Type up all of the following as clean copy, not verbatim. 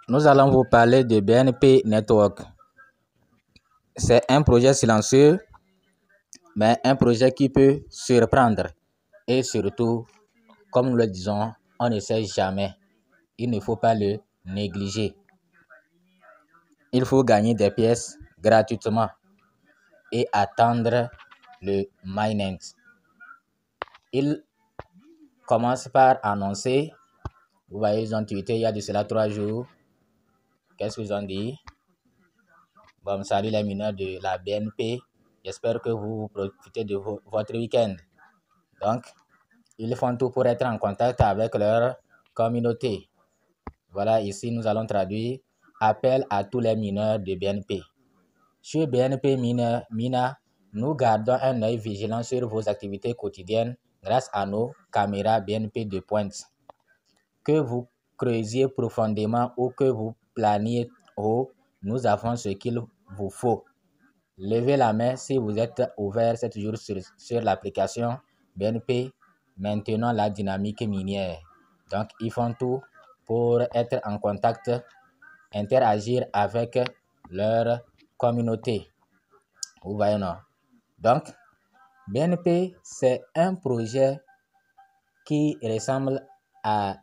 Nous allons vous parler de BNP Network. C'est un projet silencieux, mais un projet qui peut surprendre. Et surtout, comme nous le disons, on ne sait jamais. Il ne faut pas le négliger. Il faut gagner des pièces gratuitement et attendre le mainnet. Il commence par annoncer, vous voyez, ils ont tweeté il y a de cela 3 jours. Qu'est-ce qu'ils ont dit? Bon, salut les mineurs de la BNP. J'espère que vous profitez de votre week-end. Donc, ils font tout pour être en contact avec leur communauté. Voilà, ici, nous allons traduire appel à tous les mineurs de BNP. Sur BNP Mina, nous gardons un œil vigilant sur vos activités quotidiennes grâce à nos caméras BNP de pointe. Que vous creusiez profondément ou que vous planiez haut, nous avons ce qu'il vous faut. Levez la main si vous êtes ouvert 7 jours sur l'application BNP maintenant la dynamique minière. Donc, ils font tout pour être en contact, interagir avec leur communauté. Vous voyez, non? Donc, BNP, c'est un projet qui ressemble à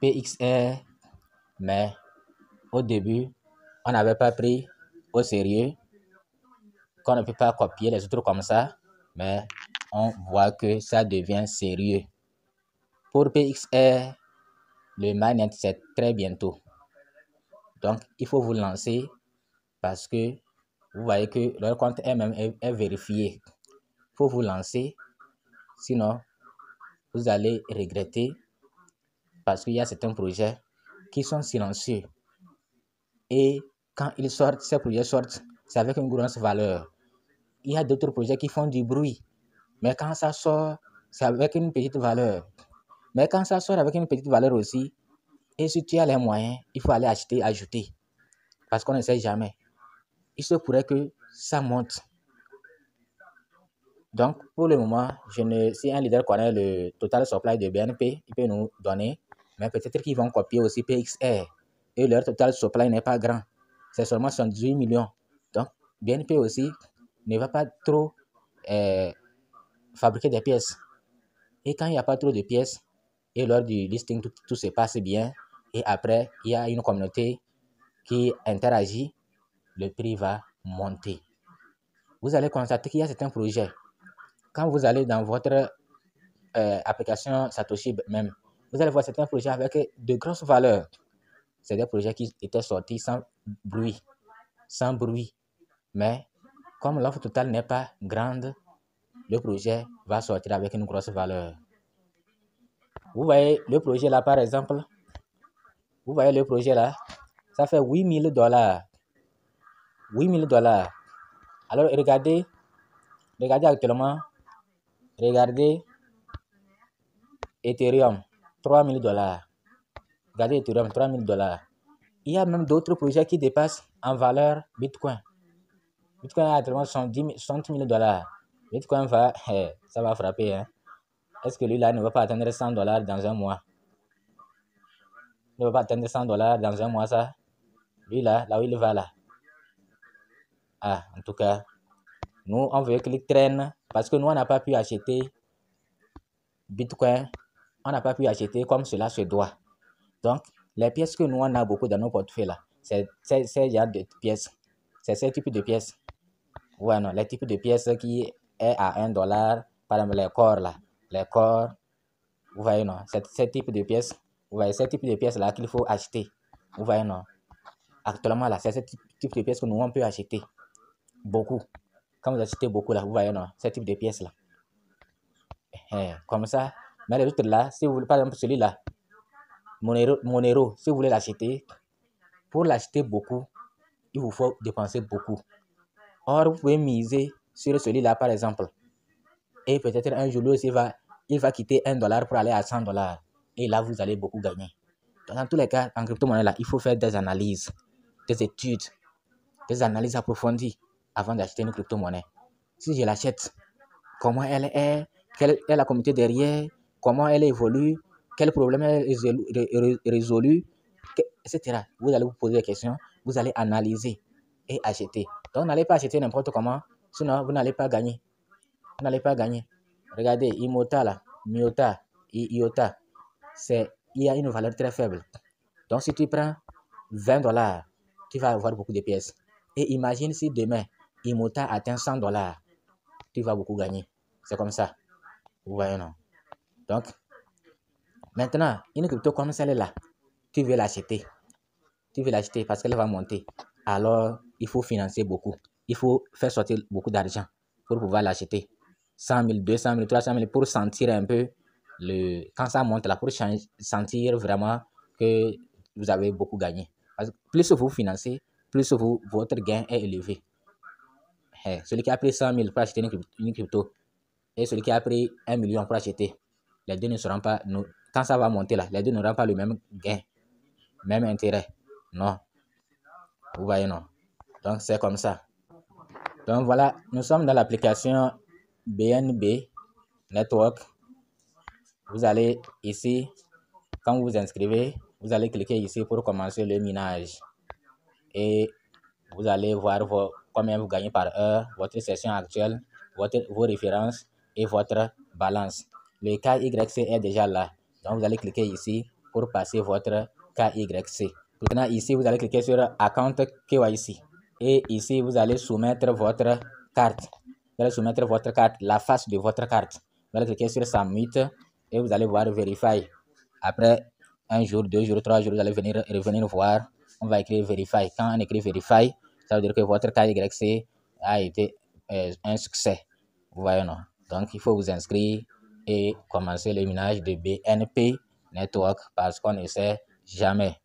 PXR, mais au début, on n'avait pas pris au sérieux, qu'on ne peut pas copier les autres comme ça, mais on voit que ça devient sérieux. Pour PXR, le mainnet, c'est très bientôt. Donc, il faut vous lancer parce que vous voyez que leur compte est vérifié. Il faut vous lancer, sinon, vous allez regretter parce qu'il y a certains projets qui sont silencieux. Et quand ils sortent, ces projets sortent, c'est avec une grosse valeur. Il y a d'autres projets qui font du bruit, mais quand ça sort, c'est avec une petite valeur. Mais quand ça sort avec une petite valeur aussi, et si tu as les moyens, il faut aller acheter, ajouter. Parce qu'on ne sait jamais. Il se pourrait que ça monte. Donc, pour le moment, si un leader connaît le total supply de BNP, il peut nous donner. Mais peut-être qu'ils vont copier aussi PXR. Et leur total supply n'est pas grand. C'est seulement 78 millions. Donc, BNP aussi ne va pas trop fabriquer des pièces. Et quand il n'y a pas trop de pièces, et lors du listing, tout se passe bien. Et après, il y a une communauté qui interagit, le prix va monter. Vous allez constater qu'il y a certains projets. Quand vous allez dans votre application Satoshi même, vous allez voir certains projets avec de grosses valeurs. C'est des projets qui étaient sortis sans bruit. Mais comme l'offre totale n'est pas grande, le projet va sortir avec une grosse valeur. Vous voyez le projet là, par exemple. Vous voyez le projet là, ça fait $8 000. $8 000. Alors, regardez actuellement, regardez Ethereum, $3 000. Regardez Ethereum, $3 000. Il y a même d'autres projets qui dépassent en valeur Bitcoin. Bitcoin a actuellement $60 000. Bitcoin ça va frapper. Hein? Est-ce que lui là ne va pas atteindre $100 dans un mois? Il ne va pas atteindre $100 dans un mois, ça? Lui là où il va là. Ah, en tout cas, nous, on veut qu'il traîne parce que nous, on n'a pas pu acheter Bitcoin. On n'a pas pu acheter comme cela se doit. Donc, les pièces que nous, on a beaucoup dans nos portefeuilles là, c'est genre de pièces. C'est ce type de pièces. Ouais, non, les types de pièces qui est à $1, par exemple, les corps là. Les corps, vous voyez, non, c'est ce type de pièces. Vous voyez, ce type de pièces là qu'il faut acheter. Vous voyez, non. Actuellement là, c'est ce type de pièces que nous, on peut acheter. Beaucoup. Quand vous achetez beaucoup là, vous voyez, non, ce type de pièces là. Comme ça. Mais les autres là, si vous voulez, par exemple, celui-là, Monero, si vous voulez l'acheter, pour l'acheter beaucoup, il vous faut dépenser beaucoup. Or, vous pouvez miser sur celui-là, par exemple. Et peut-être un jour, il va quitter $1 pour aller à $100. Et là, vous allez beaucoup gagner. Donc, dans tous les cas, en crypto-monnaie, là, il faut faire des analyses, des études, des analyses approfondies avant d'acheter une crypto-monnaie. Si je l'achète, comment elle est, quelle est la communauté derrière, comment elle évolue, quel problème est résolu. etc. Vous allez vous poser des questions, vous allez analyser et acheter. Donc, n'allez pas acheter n'importe comment, sinon vous n'allez pas gagner. Vous n'allez pas gagner. Regardez, Imota là, Miota et Iota, il y a une valeur très faible. Donc, si tu prends $20, tu vas avoir beaucoup de pièces. Et imagine si demain, Imota atteint $100, tu vas beaucoup gagner. C'est comme ça. Vous voyez, non? Donc, maintenant, une crypto comme celle-là, tu veux l'acheter. Tu veux l'acheter parce qu'elle va monter. Alors, il faut financer beaucoup. Il faut faire sortir beaucoup d'argent pour pouvoir l'acheter. 100 000, 200 000, 300 000 pour sentir un peu quand ça monte là, pour sentir vraiment que vous avez beaucoup gagné. Parce que plus vous financez, plus votre gain est élevé. Celui qui a pris 100 000 pour acheter une crypto et celui qui a pris 1 million pour acheter, les deux ne seront pas, quand ça va monter là, les deux n'auront pas le même gain, même intérêt. Non. Vous voyez, non? Donc, c'est comme ça. Donc, voilà, nous sommes dans l'application BNB Network. Vous allez ici, quand vous vous inscrivez, vous allez cliquer ici pour commencer le minage. Et vous allez voir combien vous gagnez par heure, votre session actuelle, vos références et votre balance. Le KYC est déjà là. Donc, vous allez cliquer ici pour passer votre KYC. Maintenant, ici, vous allez cliquer sur Account KYC. Et ici, vous allez soumettre votre carte. Vous allez soumettre votre carte, la face de votre carte. Vous allez cliquer sur Submit et vous allez voir Verify. Après 1 jour, 2 jours, 3 jours, vous allez revenir voir. On va écrire Verify. Quand on écrit Verify, ça veut dire que votre KYC a été un succès. Vous voyez, non? Donc, il faut vous inscrire et commencer le minage de BNB Network parce qu'on ne sait jamais.